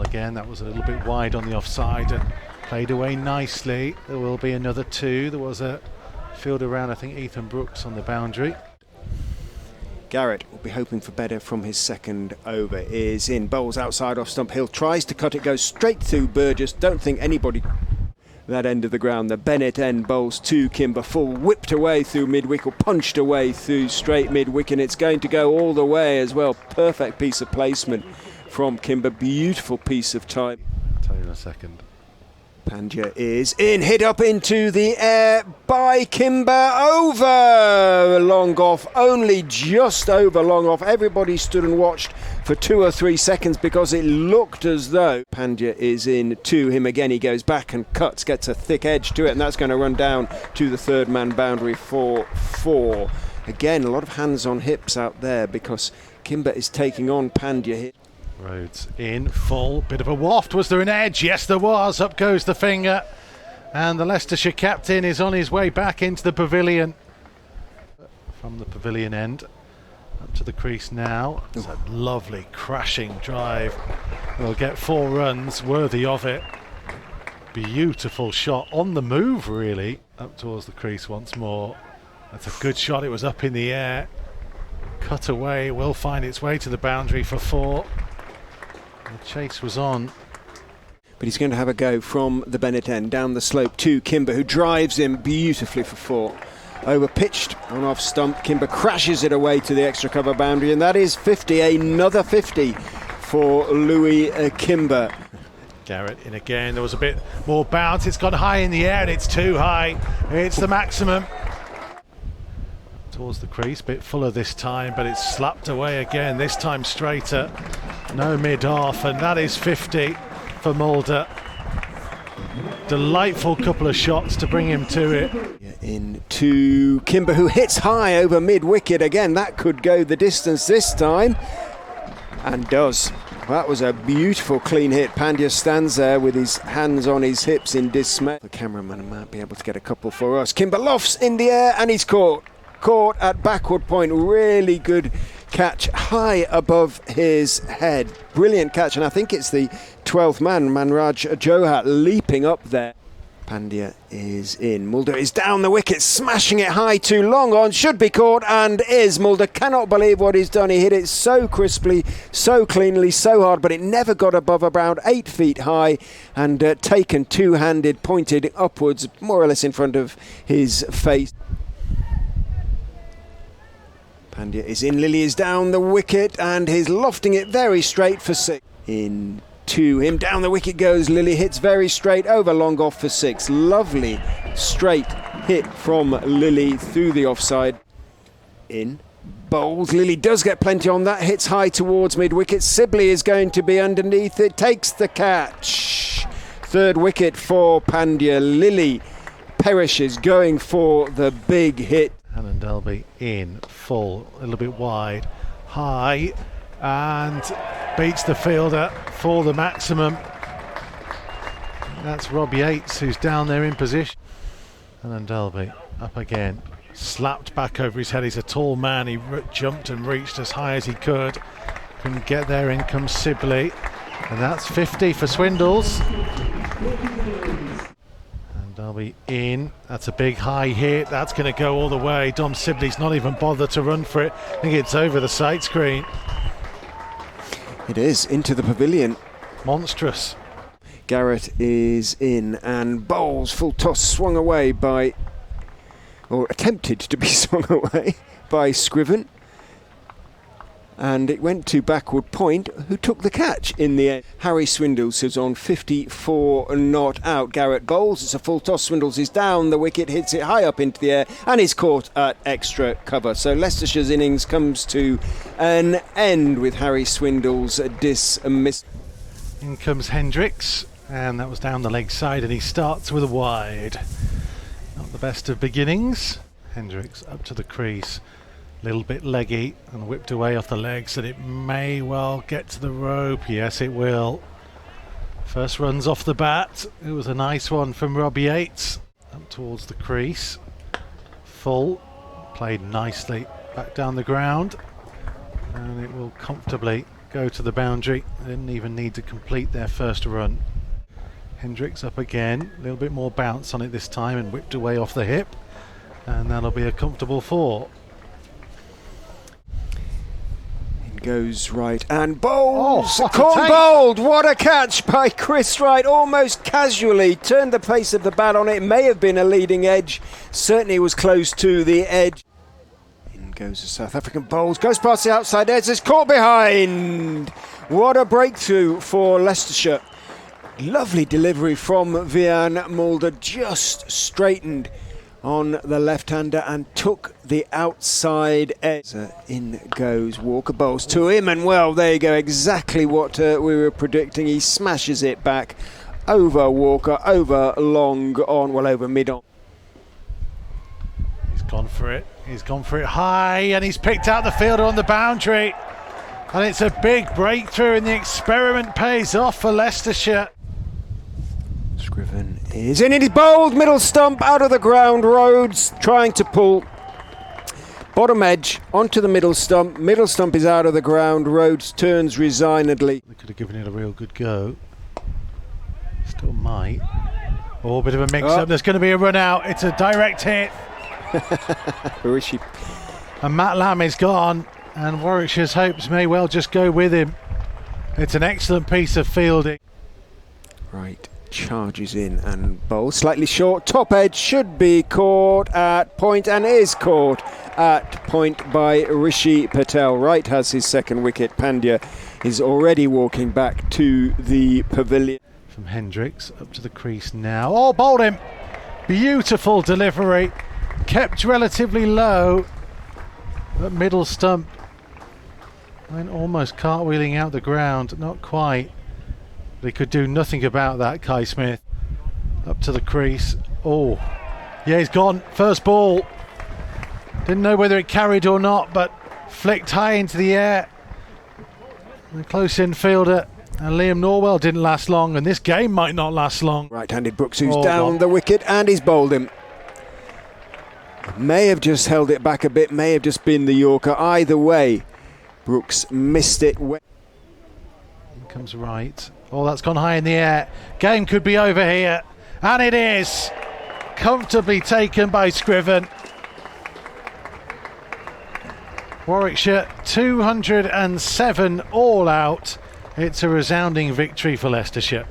again, that was a little bit wide on the offside and played away nicely. There will be another two. There was a field around, I think, Ethan Brooks on the boundary. Garrett will be hoping for better from his second over. Is in, bowls outside off stump. Hill tries to cut it, goes straight through Burgess. Don't think anybody that end of the ground. The Bennett end bowls to Kimber, full whipped away through mid-wicket, punched away through straight mid-wicket. It's going to go all the way as well. Perfect piece of placement from Kimber. Beautiful piece of time. I'll tell you in a second. Pandya is in, hit up into the air by Kimber, over long off, only just over long off. Everybody stood and watched for 2 or 3 seconds because it looked as though Pandya is in to him again. He goes back and cuts, gets a thick edge to it, and that's going to run down to the third man boundary for 4. Again, a lot of hands on hips out there because Kimber is taking on Pandya here. Rhodes in full, bit of a waft. Was there an edge? Yes, there was. Up goes the finger, and the Leicestershire captain is on his way back into the pavilion. From the pavilion end up to the crease now. It's a lovely crashing drive. We'll get 4 runs worthy of it. Beautiful shot on the move, really. Up towards the crease once more. That's a good shot. It was up in the air, cut away, will find its way to the boundary for 4. The chase was on. But he's going to have a go from the Bennett end down the slope to Kimber, who drives him beautifully for 4. Over pitched on off stump. Kimber crashes it away to the extra cover boundary, and that is 50. Another 50 for Louis Kimber. Garrett in again. There was a bit more bounce. It's gone high in the air, and it's too high. It's the maximum. Towards the crease, bit fuller this time, but it's slapped away again, this time straighter. No mid-off, and that is 50 for Mulder. Delightful couple of shots to bring him to it. In to Kimber, who hits high over mid-wicket again. That could go the distance this time, and does. That was a beautiful clean hit. Pandya stands there with his hands on his hips in dismay. The cameraman might be able to get a couple for us. Kimber lofts in the air, and he's caught at backward point. Really good catch high above his head. Brilliant catch, and I think it's the 12th man, Manraj Johar, leaping up there. Pandya is in. Mulder is down the wicket, smashing it high too long on. Should be caught, and is. Mulder cannot believe what he's done. He hit it so crisply, so cleanly, so hard, but it never got above around 8 feet high, and taken two-handed, pointed upwards, more or less in front of his face. Pandya is in. Lilly is down the wicket, and he's lofting it very straight for 6. In to him, down the wicket goes. Lilly hits very straight over long off for 6. Lovely straight hit from Lilly through the offside. In bowls. Lilly does get plenty on that, hits high towards mid wicket. Sibley is going to be underneath it, takes the catch. 3rd wicket for Pandya. Lilly perishes going for the big hit. Hannon Delby in full, a little bit wide, high, and beats the fielder for the maximum. That's Rob Yates, who's down there in position. Hannon Delby up again, slapped back over his head. He's a tall man. He jumped and reached as high as he could. Couldn't get there. In comes Sibley, and that's 50 for Swindells. Delby in, that's a big high hit, that's going to go all the way. Dom Sibley's not even bothered to run for it. I think it's over the sight screen. It is, into the pavilion. Monstrous. Garrett is in and bowls, full toss, swung away by, or attempted to be swung away by Scriven. And it went to backward point, who took the catch in the end. Harry Swindells is on 54 not out. Garrett bowls, it's a full toss. Swindells is down the wicket, hits it high up into the air, and is caught at extra cover. So Leicestershire's innings comes to an end with Harry Swindells dismissed. In comes Hendricks, and that was down the leg side, and he starts with a wide. Not the best of beginnings. Hendricks up to the crease. Little bit leggy and whipped away off the legs, and it may well get to the rope. Yes, it will. First runs off the bat. It was a nice one from Rob Yates. Up towards the crease. Full. Played nicely back down the ground. And it will comfortably go to the boundary. They didn't even need to complete their first run. Hendricks up again, a little bit more bounce on it this time and whipped away off the hip, and that'll be a comfortable 4. Goes right and bowls. What a Corn take. bowled. What a catch by Chris Wright. Almost casually turned the pace of the bat on it. May have been a leading edge. Certainly was close to the edge. In goes the South African bowls. Goes past the outside edge. It's caught behind. What a breakthrough for Leicestershire. Lovely delivery from Vian Mulder. Just straightened on the left-hander and took the outside edge. In goes Walker, bowls to him, and well, there you go, exactly what we were predicting. He smashes it back over Walker, over long on, well, over mid on. He's gone for it high, and he's picked out the fielder on the boundary, and it's a big breakthrough, and the experiment pays off for Leicestershire. Scriven is in, it is bowled, middle stump out of the ground. Rhodes trying to pull bottom edge onto the middle stump is out of the ground. Rhodes turns resignedly. They could have given it a real good go, still might. Oh, a bit of a mix-up. There's going to be a run out. It's a direct hit. Rishi. And Matt Lamb is gone, and Warwickshire's hopes may well just go with him. It's an excellent piece of fielding. Right, charges in and bowls slightly short. Top edge should be caught at point, and is caught at point by Rishi Patel. Wright has his second wicket. Pandya is already walking back to the pavilion. From Hendricks up to the crease now. Oh, bowled him. Beautiful delivery. Kept relatively low. But middle stump went almost cartwheeling out the ground. Not quite. They could do nothing about that, Kai Smith. Up to the crease. Oh, yeah, he's gone. First ball. Didn't know whether it carried or not, but flicked high into the air. The close infielder and Liam Norwell didn't last long, and this game might not last long. Right-handed Brooks, who's down the wicket, and he's bowled him. May have just held it back a bit, may have just been the Yorker. Either way, Brooks missed it. Here comes Wright. Oh, that's gone high in the air. Game could be over here, and it is. Comfortably taken by Scriven. Warwickshire 207 all out. It's a resounding victory for Leicestershire.